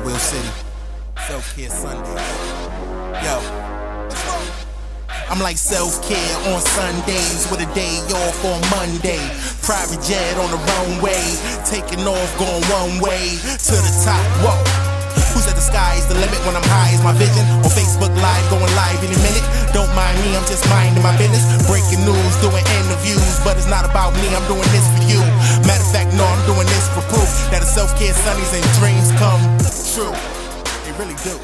Wheel City. Self-care Sunday. Yo. I'm like self-care on Sundays with a day off on Monday. Private jet on the runway, taking off, going one way to the top. Whoa. Who said the sky is the limit when I'm high is my vision? On Facebook Live, going live in a minute. Don't mind me, I'm just minding my business. Breaking news, doing interviews, but it's not about me, I'm doing this for you. Matter of fact, no, I'm doing this for proof that the self-care Sundays and dreams come true. They really do.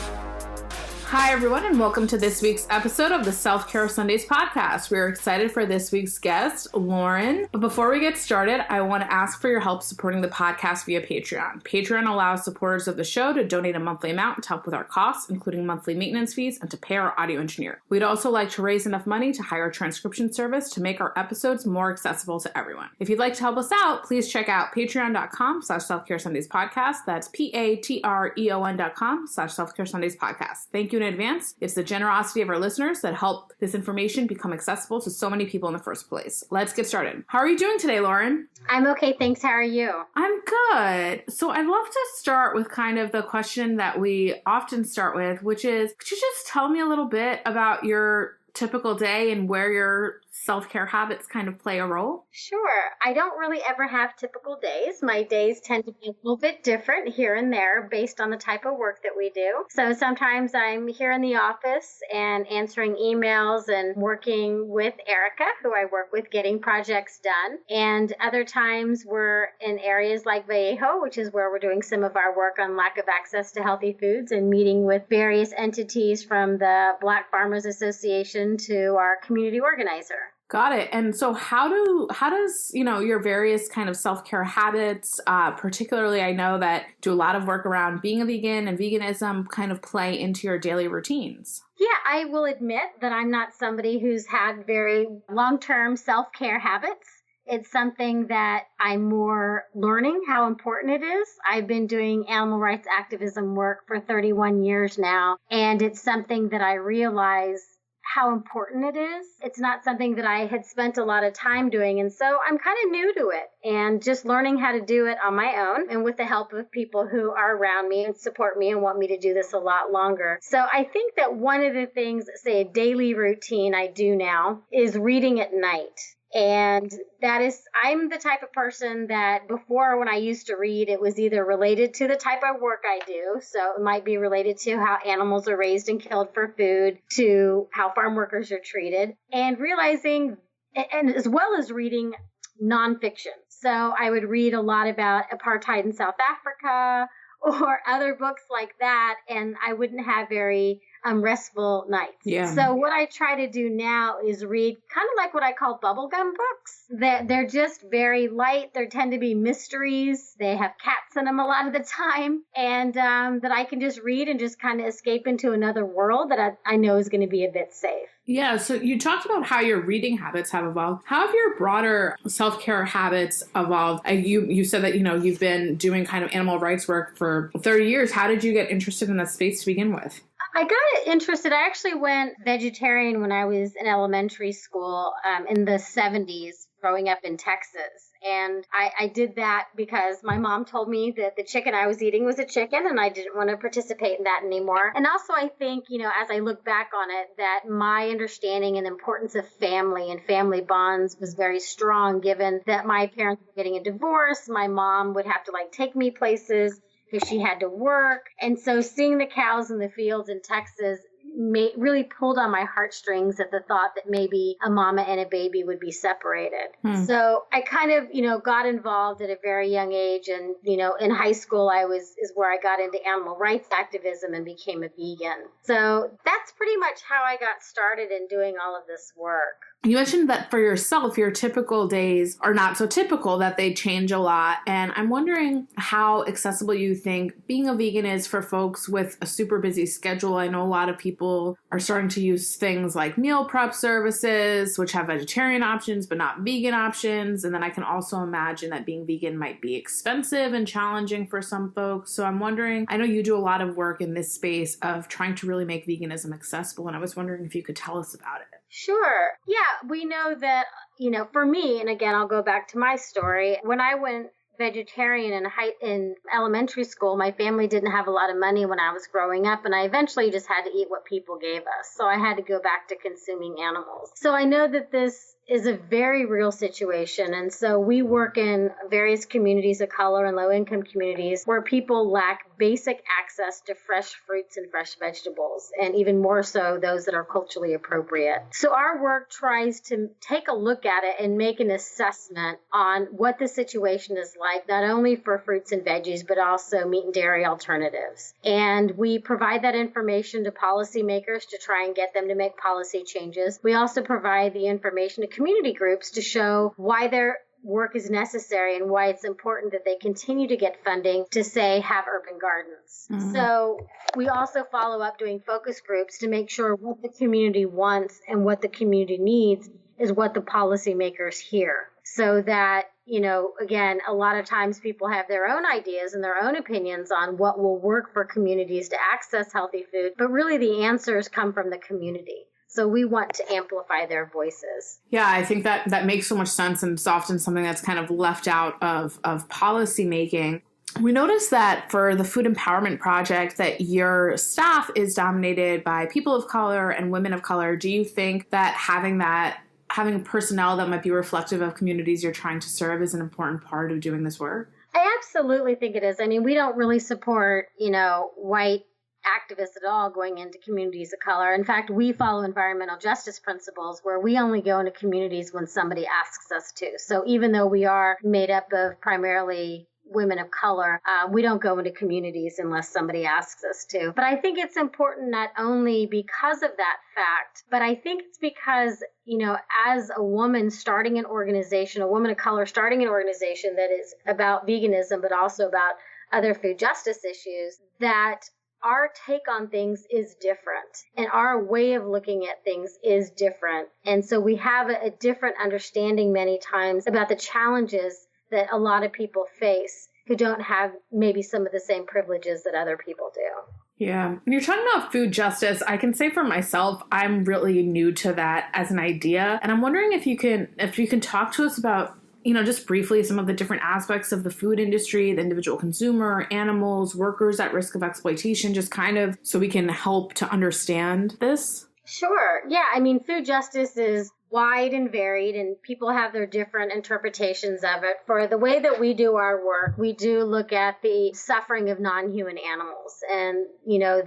Hi, everyone, and welcome to this week's episode of the Self-Care Sundays podcast. We're excited for this week's guest, Lauren. But before we get started, I want to ask for your help supporting the podcast via Patreon. Patreon allows supporters of the show to donate a monthly amount to help with our costs, including monthly maintenance fees, and to pay our audio engineer. We'd also like to raise enough money to hire a transcription service to make our episodes more accessible to everyone. If you'd like to help us out, please check out patreon.com/selfcaresundays-podcast. That's patreon.com/selfcaresundays-podcast. Thank you in advance. It's the generosity of our listeners that help this information become accessible to so many people in the first place. Let's get started. How are you doing today, Lauren? I'm okay, thanks. How are you? I'm good. So I'd love to start with kind of the question that we often start with, which is, could you just tell me a little bit about your typical day and where your self-care habits kind of play a role? Sure. I don't really ever have typical days. My days tend to be a little bit different here and there based on the type of work that we do. So sometimes I'm here in the office and answering emails and working with Erica, who I work with, getting projects done. And other times we're in areas like Vallejo, which is where we're doing some of our work on lack of access to healthy foods and meeting with various entities from the Black Farmers Association to our community organizer. Got it. And so how does, your various kind of self-care habits, particularly I know that do a lot of work around being a vegan and veganism kind of play into your daily routines? Yeah, I will admit that I'm not somebody who's had very long-term self-care habits. It's something that I'm more learning how important it is. I've been doing animal rights activism work for 31 years now, and it's something that I realize how important it is. It's not something that I had spent a lot of time doing. And so I'm kind of new to it and just learning how to do it on my own and with the help of people who are around me and support me and want me to do this a lot longer. So I think that one of the things, say a daily routine I do now is reading at night. And I'm the type of person that before when I used to read, it was either related to the type of work I do. So it might be related to how animals are raised and killed for food, to how farm workers are treated, and realizing, and as well as reading nonfiction. So I would read a lot about apartheid in South Africa or other books like that, and I wouldn't have very restful nights. Yeah. So what I try to do now is read kind of like what I call bubblegum books. They're just very light. There tend to be mysteries. They have cats in them a lot of the time. And that I can just read and just kind of escape into another world that I know is going to be a bit safe. Yeah, so you talked about how your reading habits have evolved. How have your broader self-care habits evolved? You said that, you've been doing kind of animal rights work for 30 years. How did you get interested in that space to begin with? I got interested. I actually went vegetarian when I was in elementary school in the 70s, growing up in Texas. And I did that because my mom told me that the chicken I was eating was a chicken and I didn't want to participate in that anymore. And also I think, as I look back on it, that my understanding and importance of family and family bonds was very strong, given that my parents were getting a divorce. My mom would have to take me places because she had to work. And so seeing the cows in the fields in Texas really pulled on my heartstrings at the thought that maybe a mama and a baby would be separated. So I kind of, got involved at a very young age. And, in high school, is where I got into animal rights activism and became a vegan. So that's pretty much how I got started in doing all of this work. You mentioned that for yourself, your typical days are not so typical, that they change a lot. And I'm wondering how accessible you think being a vegan is for folks with a super busy schedule. I know a lot of people are starting to use things like meal prep services, which have vegetarian options, but not vegan options. And then I can also imagine that being vegan might be expensive and challenging for some folks. So I'm wondering, I know you do a lot of work in this space of trying to really make veganism accessible. And I was wondering if you could tell us about it. Sure. Yeah, we know that, for me, and again, I'll go back to my story. When I went vegetarian in elementary school. My family didn't have a lot of money when I was growing up, and I eventually just had to eat what people gave us. So I had to go back to consuming animals. So I know that this is a very real situation. And so we work in various communities of color and low-income communities where people lack basic access to fresh fruits and fresh vegetables, and even more so those that are culturally appropriate. So our work tries to take a look at it and make an assessment on what the situation is like, not only for fruits and veggies, but also meat and dairy alternatives. And we provide that information to policymakers to try and get them to make policy changes. We also provide the information to community groups to show why their work is necessary and why it's important that they continue to get funding to, say, have urban gardens. Mm-hmm. So we also follow up doing focus groups to make sure what the community wants and what the community needs is what the policymakers hear. So that, again, a lot of times people have their own ideas and their own opinions on what will work for communities to access healthy food, but really the answers come from the community. So we want to amplify their voices. Yeah, I think that makes so much sense, and it's often something that's kind of left out of policy making. We noticed that for the Food Empowerment Project that your staff is dominated by people of color and women of color. Do you think that having personnel that might be reflective of communities you're trying to serve is an important part of doing this work? I absolutely think it is. I mean, we don't really support, white activists at all going into communities of color. In fact, we follow environmental justice principles where we only go into communities when somebody asks us to. So even though we are made up of primarily women of color, we don't go into communities unless somebody asks us to. But I think it's important not only because of that fact, but I think it's because, as a woman starting an organization, a woman of color starting an organization that is about veganism, but also about other food justice issues, that our take on things is different and our way of looking at things is different. And so we have a different understanding many times about the challenges that a lot of people face who don't have maybe some of the same privileges that other people do. Yeah. When you're talking about food justice, I can say for myself, I'm really new to that as an idea. And I'm wondering if you can talk to us about, just briefly some of the different aspects of the food industry, the individual consumer, animals, workers at risk of exploitation, just kind of so we can help to understand this. Sure. Yeah. I mean, food justice is wide and varied, and people have their different interpretations of it. For the way that we do our work, we do look at the suffering of non-human animals, and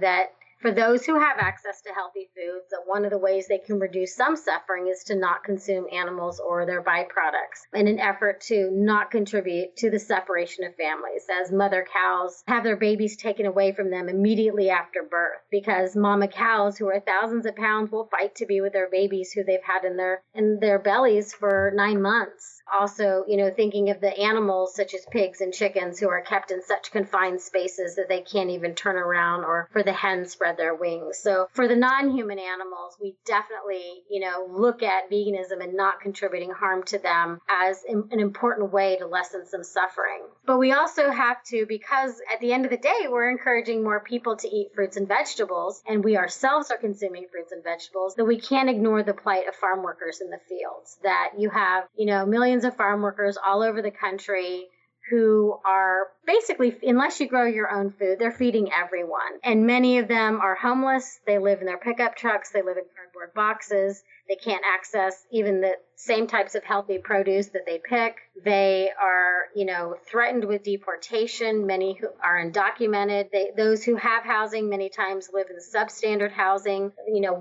that for those who have access to healthy foods, that one of the ways they can reduce some suffering is to not consume animals or their byproducts in an effort to not contribute to the separation of families, as mother cows have their babies taken away from them immediately after birth, because mama cows who are thousands of pounds will fight to be with their babies who they've had in their bellies for 9 months. Also, thinking of the animals such as pigs and chickens who are kept in such confined spaces that they can't even turn around, or for the hens spread their wings. So for the non-human animals, we definitely, look at veganism and not contributing harm to them as an important way to lessen some suffering. But we also have to, because at the end of the day, we're encouraging more people to eat fruits and vegetables, and we ourselves are consuming fruits and vegetables, that we can't ignore the plight of farm workers in the fields. That you have, millions of farm workers all over the country who are basically, unless you grow your own food, they're feeding everyone. And many of them are homeless. They live in their pickup trucks. They live in cardboard boxes. They can't access even the same types of healthy produce that they pick. They are, threatened with deportation. Many who are undocumented. Those who have housing many times live in substandard housing.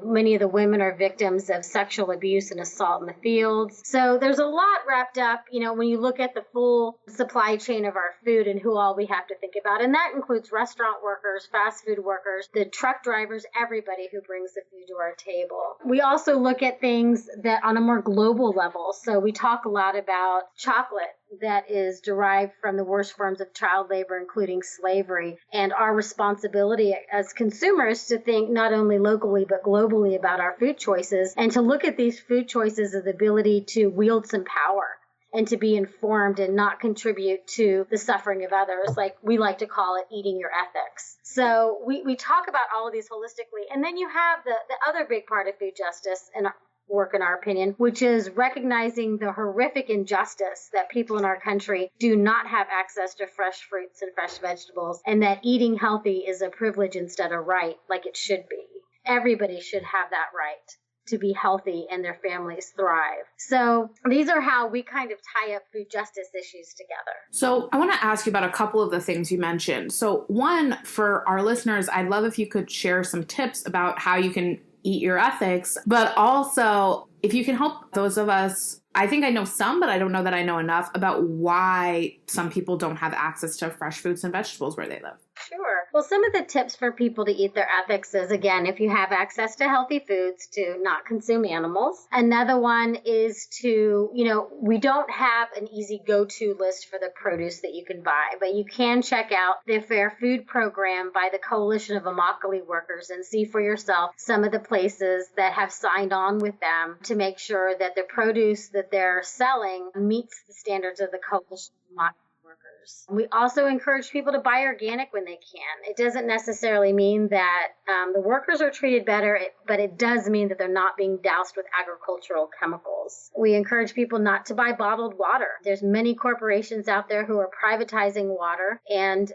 Many of the women are victims of sexual abuse and assault in the fields. So there's a lot wrapped up, when you look at the full supply chain of our food and who all we have to think about. And that includes restaurant workers, fast food workers, the truck drivers, everybody who brings the food to our table. We also look at things that on a more global level. So we talk a lot about chocolate that is derived from the worst forms of child labor, including slavery, and our responsibility as consumers to think not only locally but globally about our food choices, and to look at these food choices as the ability to wield some power and to be informed and not contribute to the suffering of others, like we like to call it eating your ethics. So we talk about all of these holistically. And then you have the other big part of food justice and work, in our opinion, which is recognizing the horrific injustice that people in our country do not have access to fresh fruits and fresh vegetables, and that eating healthy is a privilege instead of right, like it should be. Everybody should have that right to be healthy and their families thrive. So these are how we kind of tie up food justice issues together. So I want to ask you about a couple of the things you mentioned. So one, for our listeners, I'd love if you could share some tips about how you can eat your ethics, but also if you can help those of us, I think I know some, but I don't know that I know enough about why some people don't have access to fresh fruits and vegetables where they live. Sure. Well, some of the tips for people to eat their ethics is, again, if you have access to healthy foods, to not consume animals. Another one is to, we don't have an easy go-to list for the produce that you can buy, but you can check out the Fair Food Program by the Coalition of Immokalee Workers and see for yourself some of the places that have signed on with them to make sure that the produce that they're selling meets the standards of the Coalition of Immokalee Workers. We also encourage people to buy organic when they can. It doesn't necessarily mean that the workers are treated better, but it does mean that they're not being doused with agricultural chemicals. We encourage people not to buy bottled water. There's many corporations out there who are privatizing water, and,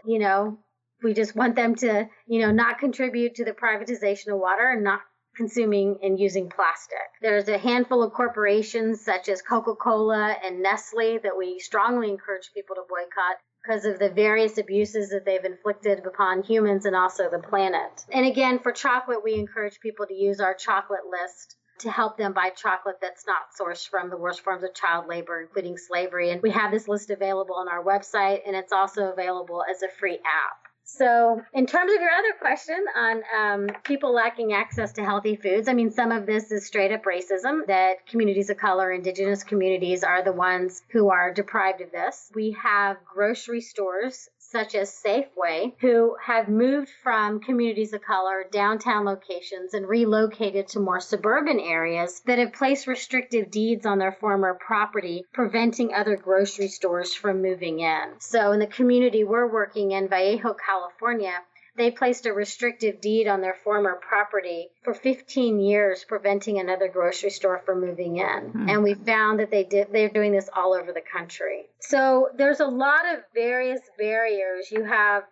we just want them to, not contribute to the privatization of water and not consuming and using plastic. There's a handful of corporations such as Coca-Cola and Nestle that we strongly encourage people to boycott because of the various abuses that they've inflicted upon humans and also the planet. And again, for chocolate, we encourage people to use our chocolate list to help them buy chocolate that's not sourced from the worst forms of child labor, including slavery. And we have this list available on our website, and it's also available as a free app. So in terms of your other question on people lacking access to healthy foods, some of this is straight up racism, that communities of color, indigenous communities are the ones who are deprived of this. We have grocery stores such as Safeway, who have moved from communities of color, downtown locations, and relocated to more suburban areas that have placed restrictive deeds on their former property, preventing other grocery stores from moving in. So in the community we're working in, Vallejo, California, they placed a restrictive deed on their former property for 15 years, preventing another grocery store from moving in. And we found that they're doing this all over the country. So there's a lot of various barriers. You have,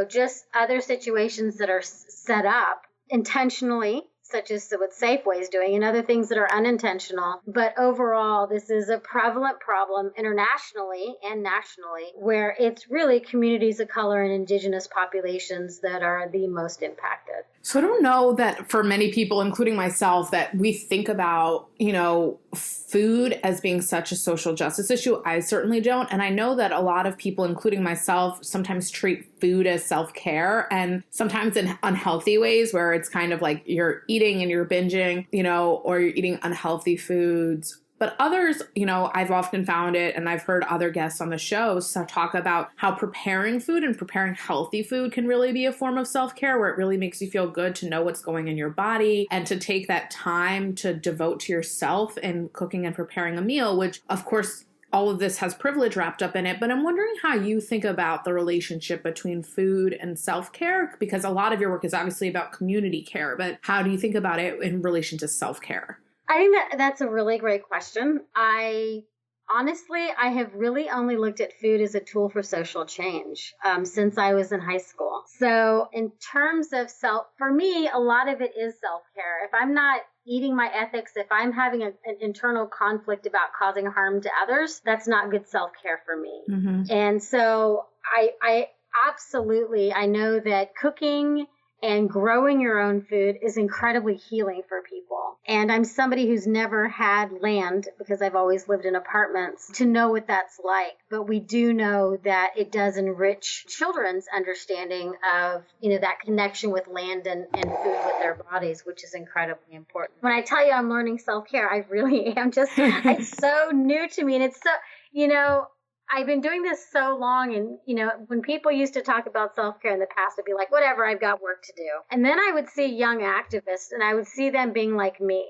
just other situations that are set up intentionally, such as what Safeway is doing, and other things that are unintentional. But overall, this is a prevalent problem internationally and nationally, where it's really communities of color and indigenous populations that are the most impacted. So I don't know that for many people, including myself, that we think about, food as being such a social justice issue. I certainly don't. And I know that a lot of people, including myself, sometimes treat food as self-care, and sometimes in unhealthy ways where it's kind of like you're eating and you're binging, or you're eating unhealthy foods. But others, I've often found it, and I've heard other guests on the show talk about how preparing food and preparing healthy food can really be a form of self-care, where it really makes you feel good to know what's going in your body and to take that time to devote to yourself in cooking and preparing a meal, which, of course, all of this has privilege wrapped up in it. But I'm wondering how you think about the relationship between food and self-care, because a lot of your work is obviously about community care, but how do you think about it in relation to self-care? I think that's a really great question. I have really only looked at food as a tool for social change since I was in high school. So in terms of for me, a lot of it is self-care. If I'm not eating my ethics, if I'm having an internal conflict about causing harm to others, that's not good self-care for me. Mm-hmm. And so I absolutely, I know that cooking and growing your own food is incredibly healing for people. And I'm somebody who's never had land, because I've always lived in apartments, to know what that's like. But we do know that it does enrich children's understanding of, that connection with land and food with their bodies, which is incredibly important. When I tell you I'm learning self-care, I really am. It's so new to me. And it's so, I've been doing this so long, and, when people used to talk about self-care in the past, I'd be like, whatever, I've got work to do. And then I would see young activists, and I would see them being like me.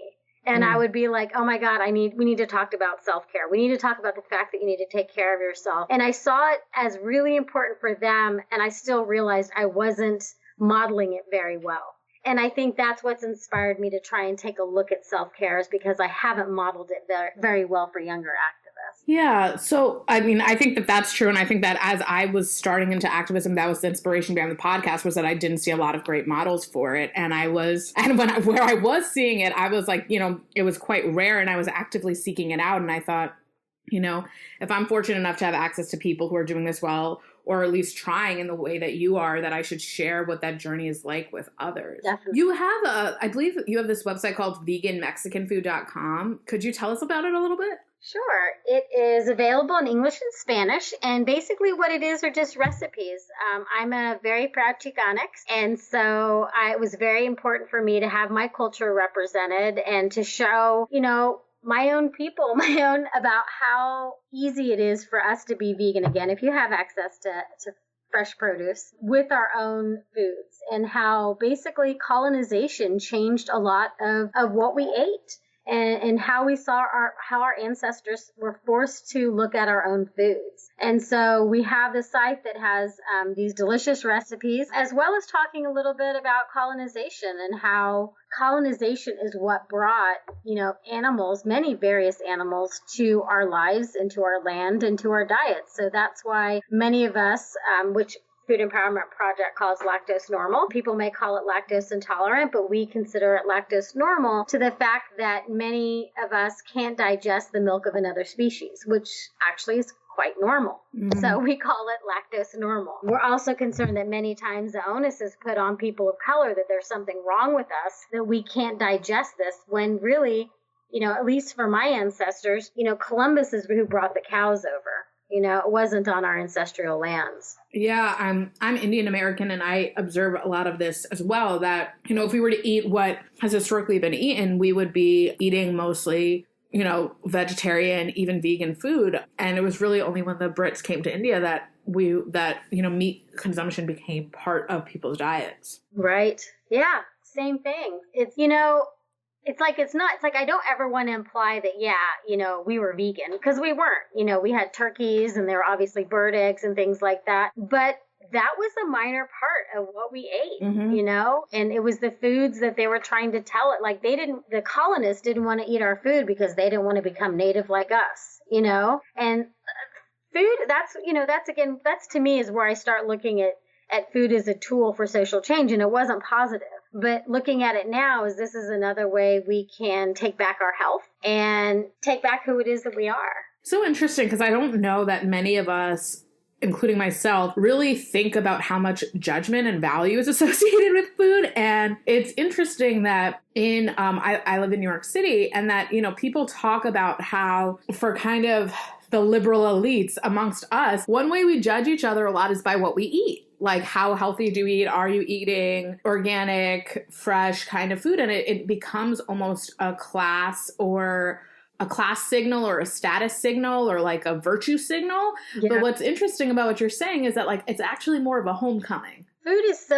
And I would be like, oh my God, we need to talk about self-care. We need to talk about the fact that you need to take care of yourself. And I saw it as really important for them, and I still realized I wasn't modeling it very well. And I think that's what's inspired me to try and take a look at self-care, is because I haven't modeled it very well for younger activists. Yeah. So, I mean, I think that that's true. And I think that as I was starting into activism, that was the inspiration behind the podcast, was that I didn't see a lot of great models for it. And where I was seeing it, I was like, it was quite rare, and I was actively seeking it out. And I thought, if I'm fortunate enough to have access to people who are doing this well, or at least trying in the way that you are, that I should share what that journey is like with others. Definitely. You have I believe you have this website called veganmexicanfood.com. Could you tell us about it a little bit? Sure. It is available in English and Spanish. And basically what it is are just recipes. I'm a very proud Chicanx. And so it was very important for me to have my culture represented and to show, my own people, about how easy it is for us to be vegan again, if you have access to fresh produce, with our own foods, and how basically colonization changed a lot of what we ate. And how we saw how our ancestors were forced to look at our own foods. And so we have the site that has these delicious recipes, as well as talking a little bit about colonization and how colonization is what brought, animals, many various animals, to our lives and to our land and to our diets. So that's why many of us, which Food Empowerment Project calls lactose normal. People may call it lactose intolerant, but we consider it lactose normal, to the fact that many of us can't digest the milk of another species, which actually is quite normal. Mm-hmm. So we call it lactose normal. We're also concerned that many times the onus is put on people of color that there's something wrong with us, that we can't digest this, when really, at least for my ancestors, Columbus is who brought the cows over. It wasn't on our ancestral lands. Yeah, I'm Indian American, and I observe a lot of this as well, that, if we were to eat what has historically been eaten, we would be eating mostly, vegetarian, even vegan food. And it was really only when the Brits came to India that meat consumption became part of people's diets. Right. Yeah, same thing. It's like I don't ever want to imply that, we were vegan, because we weren't. We had turkeys, and there were obviously bird eggs and things like that. But that was a minor part of what we ate, mm-hmm. And it was the foods that they were trying to tell it. Like the colonists didn't want to eat our food because they didn't want to become native like us, and food, that's to me is where I start looking at food as a tool for social change. And it wasn't positive. But looking at it now, this is another way we can take back our health and take back who it is that we are. So interesting, because I don't know that many of us, including myself, really think about how much judgment and value is associated with food. And it's interesting that I live in New York City, and that, people talk about how, for kind of the liberal elites amongst us, one way we judge each other a lot is by what we eat. Like, how healthy do you eat? Are you eating organic, fresh kind of food? And it becomes almost a class signal, or a status signal, or like a virtue signal. Yeah. But what's interesting about what you're saying is that, like, it's actually more of a homecoming. Food is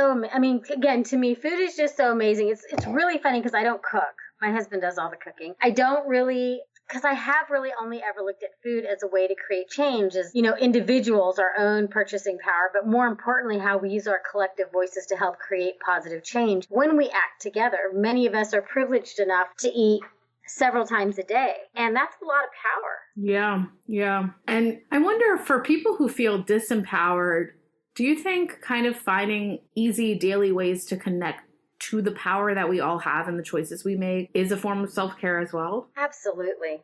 again, to me, food is just so amazing. It's really funny because I don't cook. My husband does all the cooking. I don't really, because I have really only ever looked at food as a way to create change, as, individuals, our own purchasing power, but more importantly, how we use our collective voices to help create positive change. When we act together, many of us are privileged enough to eat several times a day, and that's a lot of power. Yeah. And I wonder, for people who feel disempowered, do you think kind of finding easy daily ways to connect to the power that we all have and the choices we make is a form of self-care as well? Absolutely.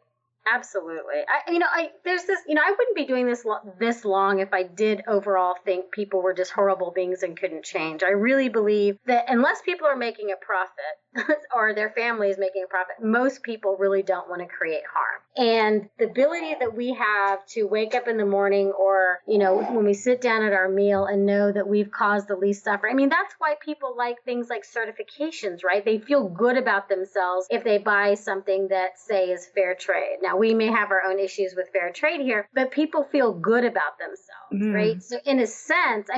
There's this, I wouldn't be doing this long if I did overall think people were just horrible beings and couldn't change. I really believe that unless people are making a profit or their family is making a profit, most people really don't want to create harm. And the ability that we have to wake up in the morning, or, when we sit down at our meal, and know that we've caused the least suffering. That's why people like things like certifications, right? They feel good about themselves if they buy something that, say, is fair trade. Now, we may have our own issues with fair trade here, but people feel good about themselves, right? So in a sense,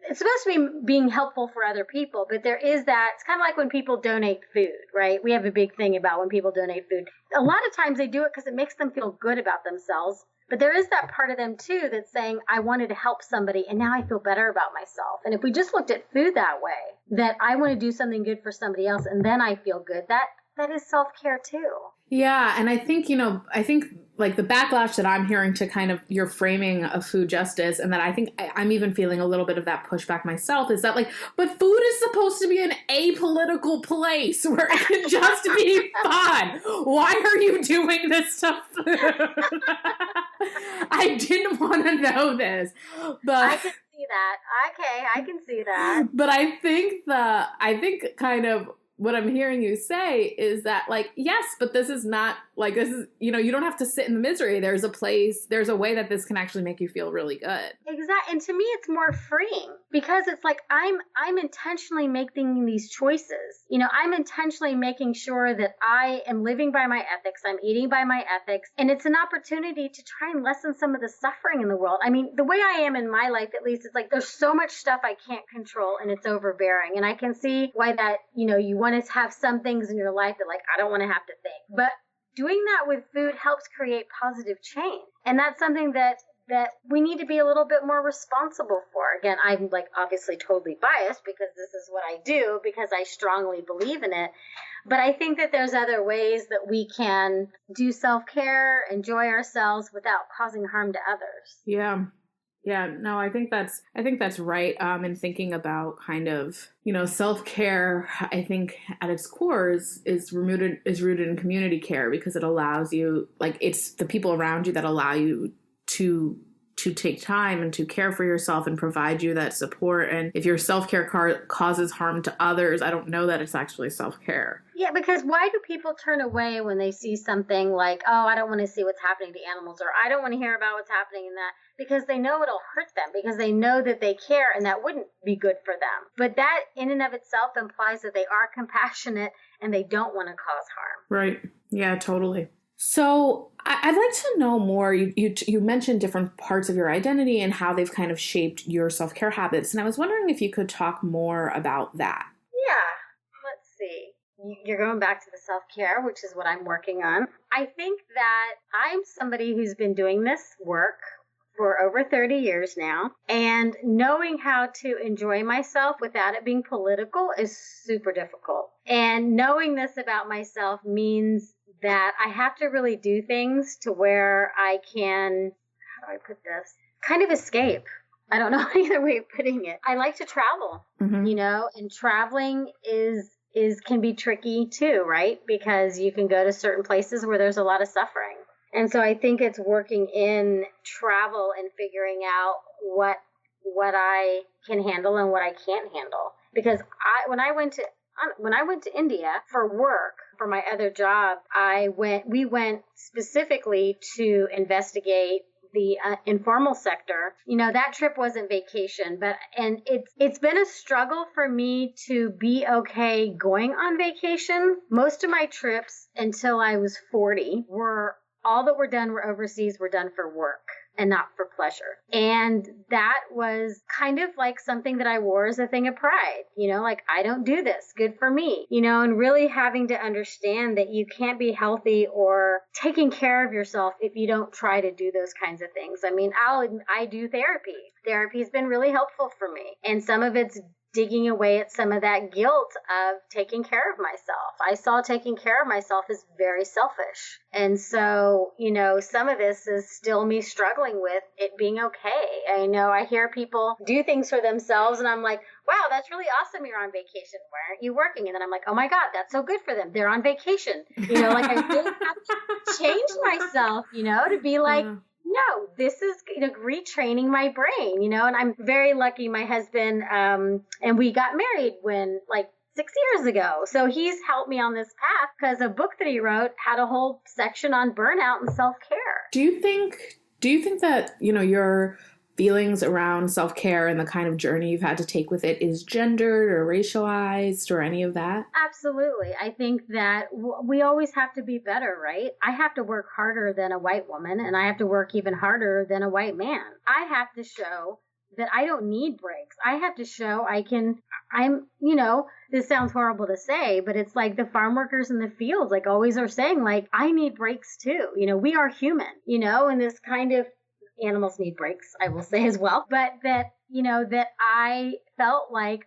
it's supposed to be being helpful for other people, but there is that. It's kind of like when people donate food, right? We have a big thing about when people donate food. A lot of times they do it because it makes them feel good about themselves, But there is that part of them too that's saying, I wanted to help somebody and now I feel better about myself. And if we just looked at food that way, that I want to do something good for somebody else and then I feel good, that is self-care too. Yeah. And I think, like the backlash that I'm hearing to kind of your framing of food justice, and that I think I'm even feeling a little bit of that pushback myself, is that like, but food is supposed to be an apolitical place where it can just be fun. Why are you doing this to food? I didn't want to know this, but I can see that. Okay, I can see that. But I think kind of what I'm hearing you say is that, like, yes, but this is not like, this is, you don't have to sit in the misery. There's a way that this can actually make you feel really good. Exactly. And to me, it's more freeing because it's like, I'm intentionally making these choices. I'm intentionally making sure that I am living by my ethics. I'm eating by my ethics. And it's an opportunity to try and lessen some of the suffering in the world. I mean, the way I am in my life, at least, it's like, there's so much stuff I can't control and it's overbearing. And I can see why that, you want to have some things in your life that, like, I don't want to have to think. But doing that with food helps create positive change. And that's something that we need to be a little bit more responsible for. Again, I'm like obviously totally biased because this is what I do because I strongly believe in it. But I think that there's other ways that we can do self-care, enjoy ourselves without causing harm to others. Yeah. Yeah, no, I think that's right. In thinking about kind of, self-care, I think at its core is rooted in community care, because it allows you, like, it's the people around you that allow you to take time and to care for yourself and provide you that support. And if your self-care causes harm to others, I don't know that it's actually self-care. Yeah, because why do people turn away when they see something like, oh, I don't want to see what's happening to animals, or I don't want to hear about what's happening in that? Because they know it'll hurt them, because they know that they care and that wouldn't be good for them. But that in and of itself implies that they are compassionate and they don't want to cause harm. Right. Yeah, totally. So I'd like to know more. You mentioned different parts of your identity and how they've kind of shaped your self-care habits. And I was wondering if you could talk more about that. Yeah. Let's see. You're going back to the self-care, which is what I'm working on. I think that I'm somebody who's been doing this work for over 30 years now. And knowing how to enjoy myself without it being political is super difficult. And knowing this about myself means that I have to really do things to where I can, how do I put this, kind of escape. I don't know any other way of putting it. I like to travel, and traveling can be tricky too, right? Because you can go to certain places where there's a lot of suffering. And so I think it's working in travel and figuring out what I can handle and what I can't handle. Because when I went to India for work, for my other job, we went specifically to investigate the informal sector. That trip wasn't vacation, and it's been a struggle for me to be okay going on vacation. Most of my trips until I was 40 were done overseas were done for work and not for pleasure. And that was kind of like something that I wore as a thing of pride, like, I don't do this, good for me, and really having to understand that you can't be healthy or taking care of yourself if you don't try to do those kinds of things. I mean, I do therapy. Therapy has been really helpful for me. And some of it's digging away at some of that guilt of taking care of myself. I saw taking care of myself as very selfish. And so, some of this is still me struggling with it being okay. I know I hear people do things for themselves and I'm like, wow, that's really awesome. You're on vacation. Why aren't you working? And then I'm like, oh my God, that's so good for them. They're on vacation. Like, I really have to change myself, to be like, no, this is retraining my brain, and I'm very lucky. My husband, and we got married when 6 years ago. So he's helped me on this path because a book that he wrote had a whole section on burnout and self-care. Do you think that, your feelings around self-care and the kind of journey you've had to take with it is gendered or racialized or any of that? Absolutely. I think that we always have to be better, right? I have to work harder than a white woman, and I have to work even harder than a white man. I have to show that I don't need breaks. I have to show this sounds horrible to say, but it's like the farm workers in the fields, like always are saying, like, I need breaks too. We are human, and this kind of animals need breaks, I will say as well. But that, that I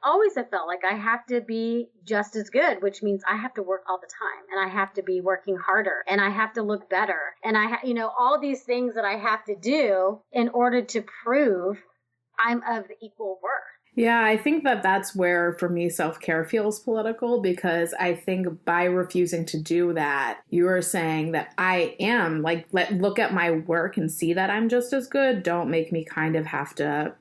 always have felt like I have to be just as good, which means I have to work all the time and I have to be working harder and I have to look better. And all these things that I have to do in order to prove I'm of equal worth. Yeah, I think that that's where, for me, self-care feels political, because I think by refusing to do that, you are saying that I am, look at my work and see that I'm just as good. Don't make me kind of have to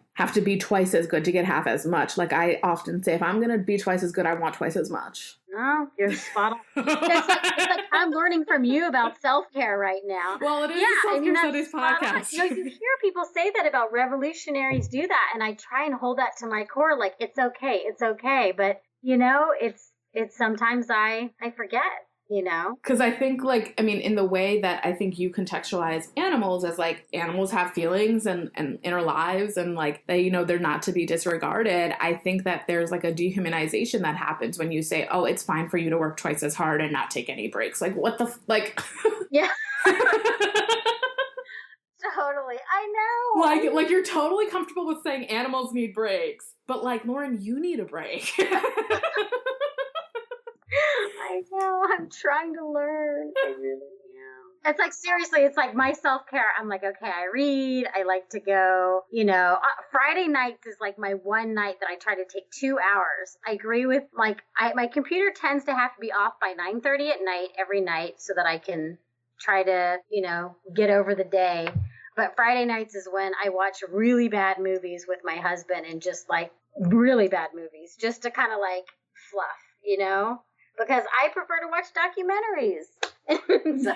be twice as good to get half as much. Like I often say, if I'm going to be twice as good, I want twice as much. No, you're spot on. It's like I'm learning from you about self-care right now. Well, it is a self-care studies podcast. You hear people say that about revolutionaries do that, and I try and hold that to my core, like it's okay. But it's sometimes I forget. Because I think, in the way that I think you contextualize animals as, animals have feelings and inner lives and, they're not to be disregarded. I think that there's, a dehumanization that happens when you say, oh, it's fine for you to work twice as hard and not take any breaks. What the, Yeah. Totally. I know. You're totally comfortable with saying animals need breaks. But, Lauren, you need a break. I know. I'm trying to learn. I really am. It's seriously, it's my self-care. I'm okay, I read. I like to go, Friday nights is my one night that I try to take 2 hours. I agree with, my computer tends to have to be off by 9:30 at night every night so that I can try to, get over the day. But Friday nights is when I watch really bad movies with my husband, and just really bad movies, just to kind of fluff, because I prefer to watch documentaries. So.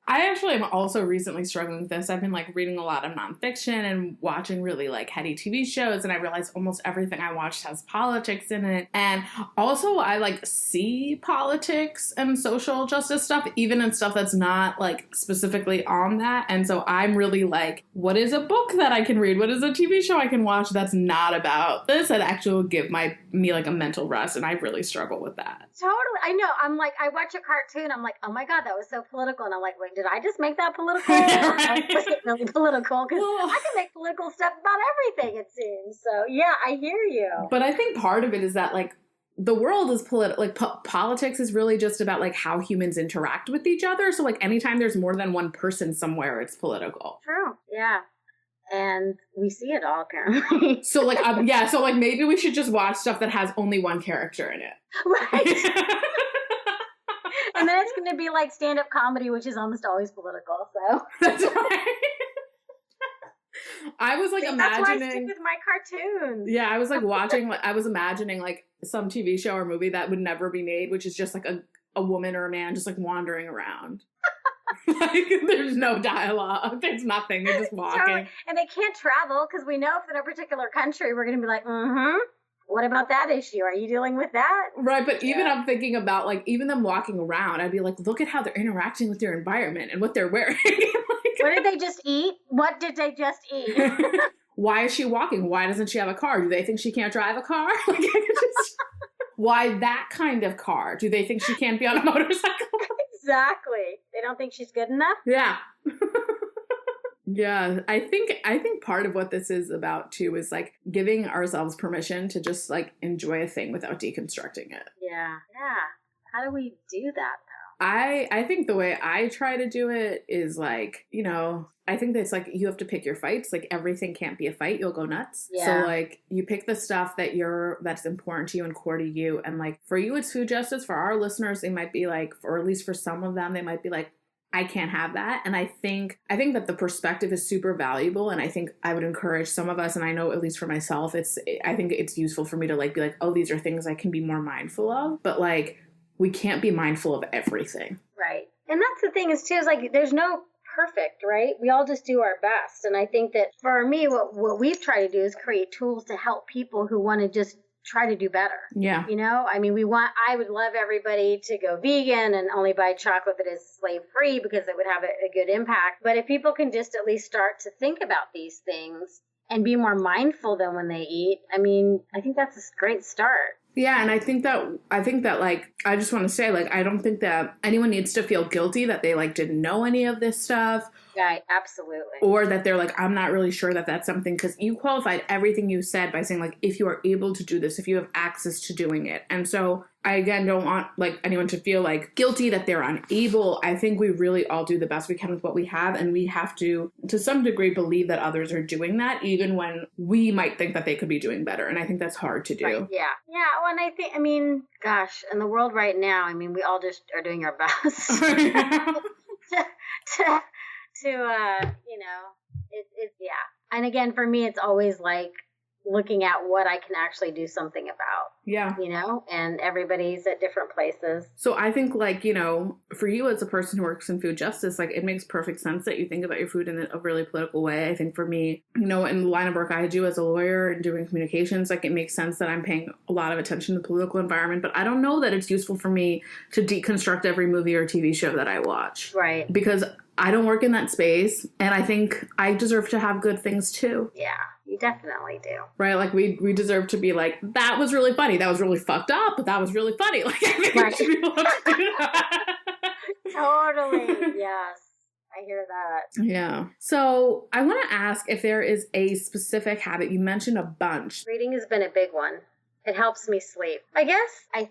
I actually am also recently struggling with this. I've been reading a lot of nonfiction and watching really heady TV shows, and I realize almost everything I watched has politics in it. And also I see politics and social justice stuff, even in stuff that's not specifically on that. And so I'm really what is a book that I can read? What is a TV show I can watch that's not about this, that actually will give me a mental rest? And I really struggle with that. Totally. I know. I'm I watch a cartoon. I'm oh my God, that was so political. And I'm wait, did I just make that political? Yeah, right. Was it really political? Because I can make political stuff about everything, it seems. So yeah, I hear you. But I think part of it is that the world is political. Politics is really just about how humans interact with each other. So anytime there's more than one person somewhere, it's political. True. Yeah. And we see it all, apparently. So maybe we should just watch stuff that has only one character in it. Right. And then it's going to be stand-up comedy, which is almost always political. So that's right. I was imagining. That's why I stick with my cartoons. Yeah, I was watching. I was imagining some TV show or movie that would never be made, which is just a woman or a man just wandering around. There's no dialogue. There's nothing. They're just walking. Totally. And they can't travel because we know if in a particular country we're going to be what about that issue? Are you dealing with that? Right, but even I'm thinking about even them walking around, I'd be look at how they're interacting with their environment and what they're wearing. What did they just eat? What did they just eat? Why is she walking? Why doesn't she have a car? Do they think she can't drive a car? Why that kind of car? Do they think she can't be on a motorcycle? Exactly. They don't think she's good enough? Yeah. Yeah, I think part of what this is about too is giving ourselves permission to just enjoy a thing without deconstructing it. Yeah. How do we do that though? I think the way I try to do it is I think that it's you have to pick your fights. Everything can't be a fight. You'll go nuts. Yeah. So you pick the stuff that's important to you and core to you. And for you, it's food justice. For our listeners, they might be or at least for some of them, they might be I can't have that. And I think that the perspective is super valuable. And I think I would encourage some of us, and I know at least for myself, I think it's useful for me to be oh, these are things I can be more mindful of. But we can't be mindful of everything. Right. And that's the thing is too, is there's no perfect, right? We all just do our best. And I think that for me, what we've tried to do is create tools to help people who want to just try to do better. Yeah. I would love everybody to go vegan and only buy chocolate that is slave free because it would have a good impact. But if people can just at least start to think about these things and be more mindful than when they eat, I mean, I think that's a great start. Yeah, and I think that like, I just want to say, like, I don't think that anyone needs to feel guilty that they like didn't know any of this stuff. Yeah, absolutely. Or that they're like, I'm not really sure that that's something, because you qualified everything you said by saying, like, if you are able to do this, if you have access to doing it. And so I, again, don't want like anyone to feel like guilty that they're unable. I think we really all do the best we can with what we have. And we have to some degree, believe that others are doing that, even when we might think that they could be doing better. And I think that's hard to do. Right. Yeah. Yeah. Well, and I mean, gosh, in the world right now, I mean, we all just are doing our best to yeah. And again, for me, it's always like looking at what I can actually do something about. Yeah. And everybody's at different places. So I think, like, for you as a person who works in food justice, like, it makes perfect sense that you think about your food in a really political way. I think for me, in the line of work I do as a lawyer and doing communications, like, it makes sense that I'm paying a lot of attention to the political environment, but I don't know that it's useful for me to deconstruct every movie or TV show that I watch. Right. Because I don't work in that space, and I think I deserve to have good things too. Yeah, you definitely do. Right? Like, we deserve to be like, that was really funny. That was really fucked up, but that was really funny. Like, I think we should be able to do that. Totally. Yes. I hear that. Yeah. So I want to ask if there is a specific habit. You mentioned a bunch. Reading has been a big one. It helps me sleep. I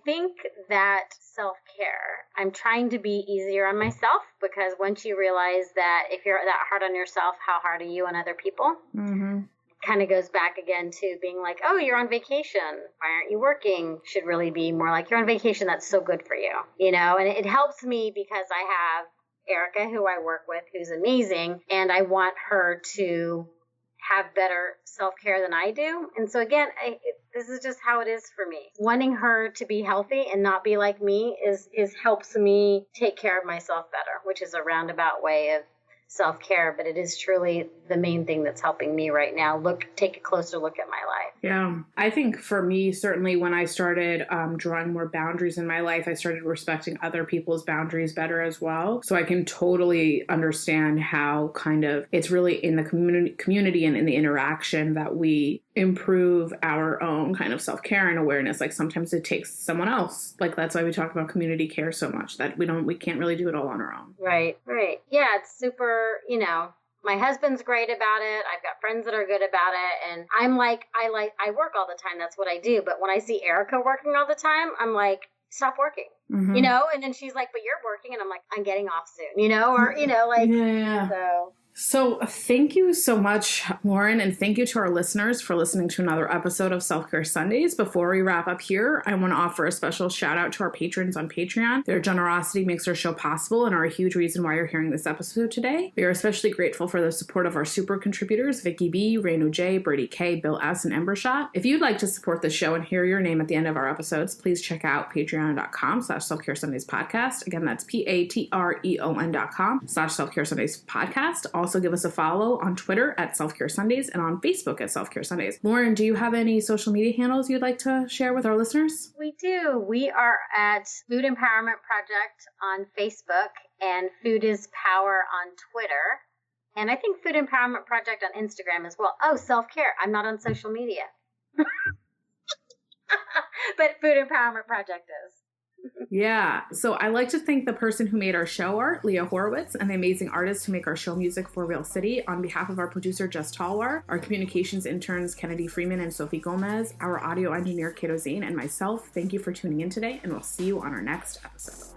think that self-care, I'm trying to be easier on myself, because once you realize that if you're that hard on yourself, how hard are you on other people? Mm-hmm. Kind of goes back again to being like, oh, you're on vacation. Why aren't you working? Should really be more like, you're on vacation. That's so good for you. And it helps me because I have Erica, who I work with, who's amazing. And I want her to have better self-care than I do. And so again, this is just how it is for me. Wanting her to be healthy and not be like me is helps me take care of myself better, which is a roundabout way of self-care, but it is truly the main thing that's helping me right now. Take a closer look at my life. Yeah. I think for me, certainly when I started drawing more boundaries in my life, I started respecting other people's boundaries better as well. So I can totally understand how kind of it's really in the community and in the interaction that we improve our own kind of self-care and awareness. Like, sometimes it takes someone else. Like, that's why we talk about community care so much, that we can't really do it all on our own. Right. Yeah, it's super, my husband's great about it. I've got friends that are good about it. And I'm like, I work all the time. That's what I do. But when I see Erica working all the time, I'm like, stop working, mm-hmm. And then she's like, but you're working. And I'm like, I'm getting off soon, yeah. So thank you so much, Lauren, and thank you to our listeners for listening to another episode of Self-Care Sundays. Before we wrap up here, I want to offer a special shout out to our patrons on Patreon. Their generosity makes our show possible and are a huge reason why you're hearing this episode today. We are especially grateful for the support of our super contributors, Vicky B, Reno J, Brady K, Bill S, and Embershot. If you'd like to support the show and hear your name at the end of our episodes, please check out patreon.com/selfcaresundays-podcast. Again, that's patreon.com/selfcaresundays-podcast. Also, give us a follow on Twitter at Self-Care Sundays and on Facebook at Self-Care Sundays. Lauren, do you have any social media handles you'd like to share with our listeners? We do. We are at Food Empowerment Project on Facebook and Food is Power on Twitter. And I think Food Empowerment Project on Instagram as well. Oh, self-care. I'm not on social media. But Food Empowerment Project is. Yeah. So I like to thank the person who made our show art, Leah Horowitz, and the amazing artists who make our show music for Real City. On behalf of our producer, Jess Talwar, our communications interns, Kennedy Freeman and Sophie Gomez, our audio engineer, Kato Zane, and myself, thank you for tuning in today, and we'll see you on our next episode.